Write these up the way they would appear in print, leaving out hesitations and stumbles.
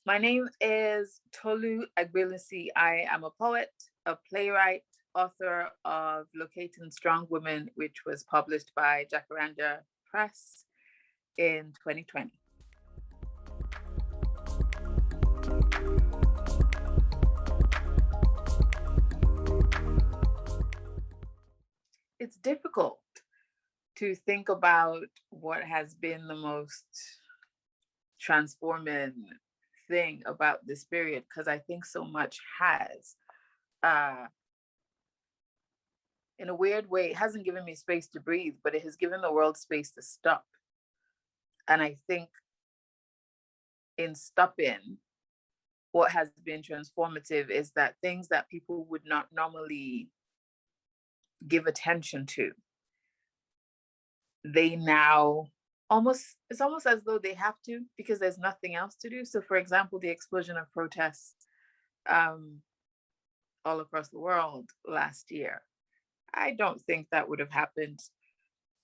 My name is Tolu Agbelusi. I am a poet, a playwright, author of Locating Strong Women, which was published by Jacaranda Press in 2020. It's difficult to think about what has been the most transforming thing about this period because I think so much has. Uh, in a weird way, it hasn't given me space to breathe, but it has given the world space to stop. And I think in stopping, what has been transformative is that things that people would not normally give attention to, they now it's almost as though they have to because there's nothing else to do. So, for example, the explosion of protests um, all across the world last year, I don't think that would have happened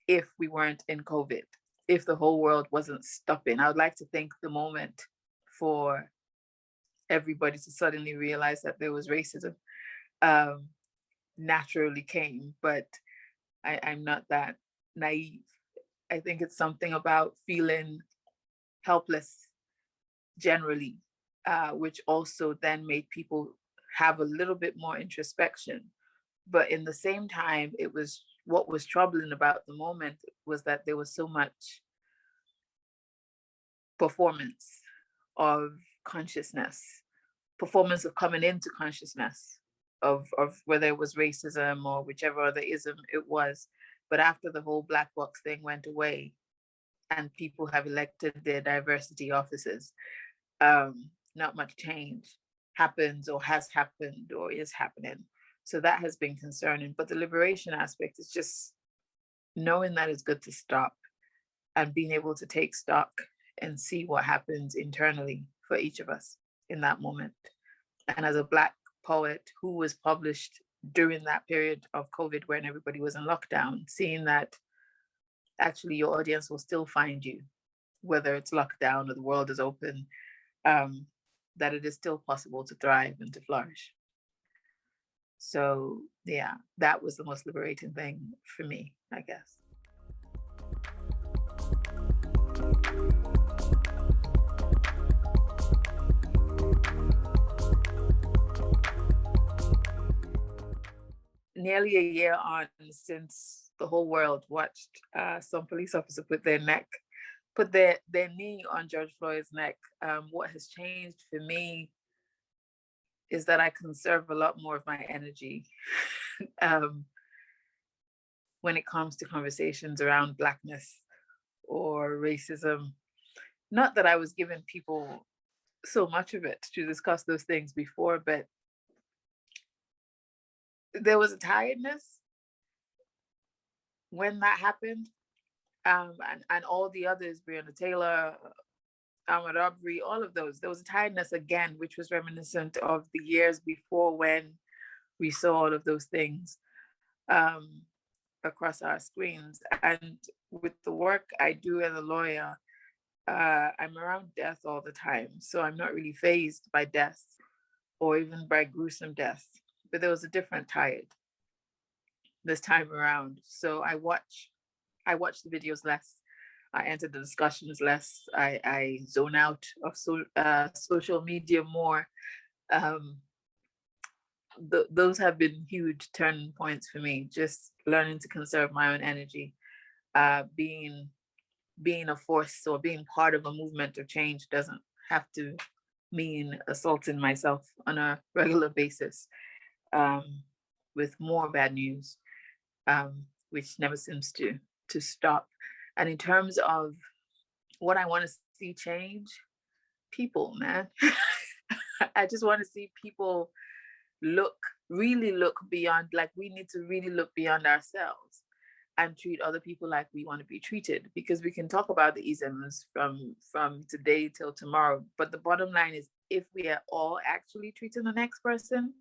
if we weren't in COVID, if the whole world wasn't stopping. I would like to think the moment for everybody to suddenly realize that there was racism um, naturally came, but I'm not that naive. I think it's something about feeling helpless generally, which also then made people have a little bit more introspection. But in the same time, it was what was troubling about the moment was that there was so much performance of consciousness, performance of coming into consciousness of whether it was racism or whichever other ism it was. But after the whole black box thing went away and people have elected their diversity offices, not much change happens or has happened or is happening. So that has been concerning. But the liberation aspect is just knowing that it's good to stop and being able to take stock and see what happens internally for each of us in that moment. And as a Black poet who was published during that period of COVID when everybody was in lockdown, seeing that actually your audience will still find you, whether it's lockdown or the world is open, um, that it is still possible to thrive and to flourish. So, yeah, that was the most liberating thing for me, I guess. Nearly a year on since the whole world watched some police officer put their knee on George Floyd's neck. What has changed for me is that I conserve a lot more of my energy um, when it comes to conversations around Blackness or racism. Not that I was giving people so much of it to discuss those things before, but there was a tiredness when that happened. And all the others, Breonna Taylor, Ahmaud Arbery, all of those, there was a tiredness again, which was reminiscent of the years before when we saw all of those things um, across our screens. And with the work I do as a lawyer, I'm around death all the time. So I'm not really phased by death or even by gruesome death. But there was a different tired this time around. So I watch the videos less. I enter the discussions less. I zone out of social media more. Um, those have been huge turning points for me. Just learning to conserve my own energy, being a force or being part of a movement of change doesn't have to mean assaulting myself on a regular basis um, with more bad news, which never seems to stop. And in terms of what I want to see change, people, man. I just want to see people look, really look beyond, like we need to really look beyond ourselves and treat other people like we want to be treated, because we can talk about the isms from today till tomorrow, but the bottom line is if we are all actually treating the next person,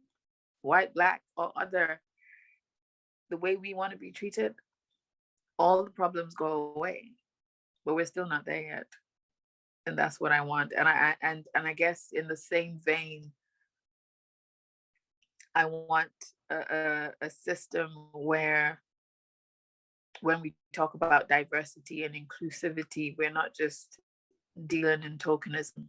white, black, or other, the way we want to be treated, all the problems go away. But we're still not there yet. And that's what I want. And I guess in the same vein, I want a system where when we talk about diversity and inclusivity, we're not just dealing in tokenism.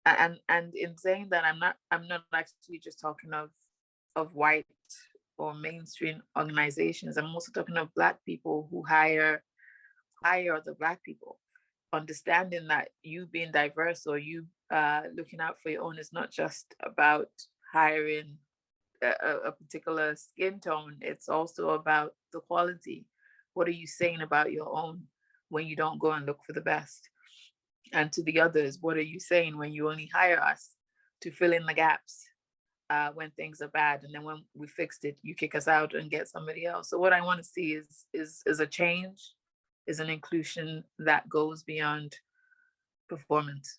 And in saying that, I'm not actually just talking of white or mainstream organizations. I'm also talking of Black people who hire other Black people, understanding that you being diverse or you looking out for your own is not just about hiring a particular skin tone. It's also about the quality. What are you saying about your own when you don't go and look for the best? And to the others, what are you saying when you only hire us to fill in the gaps when things are bad, and then when we fixed it, you kick us out and get somebody else? So what I want to see is a change, is an inclusion that goes beyond performance.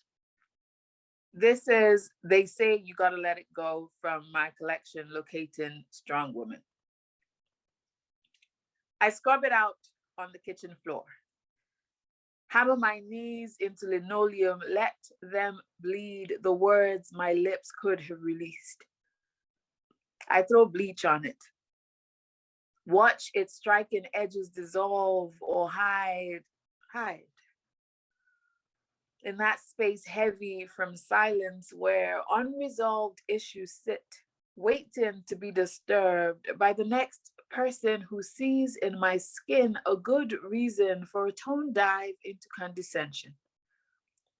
This is They Say You Gotta Let It Go, from my collection, Locating Strong Women. I scrub it out on the kitchen floor, hammer my knees into linoleum, let them bleed the words my lips could have released. I throw bleach on it, watch its striking edges dissolve or hide. In that space heavy from silence where unresolved issues sit, waiting to be disturbed by the next person who sees in my skin a good reason for a tone dive into condescension.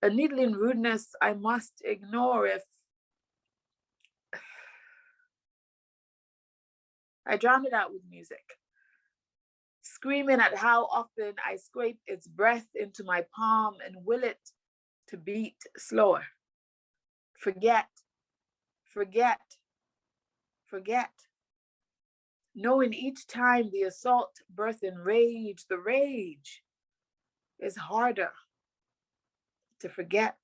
A needling rudeness I must ignore if I drown it out with music, screaming at how often I scrape its breath into my palm and will it to beat slower. Forget, forget, forget. Knowing each time the assault birthing rage, the rage is harder to forget.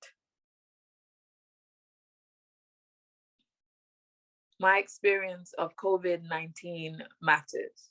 My experience of COVID-19 matters.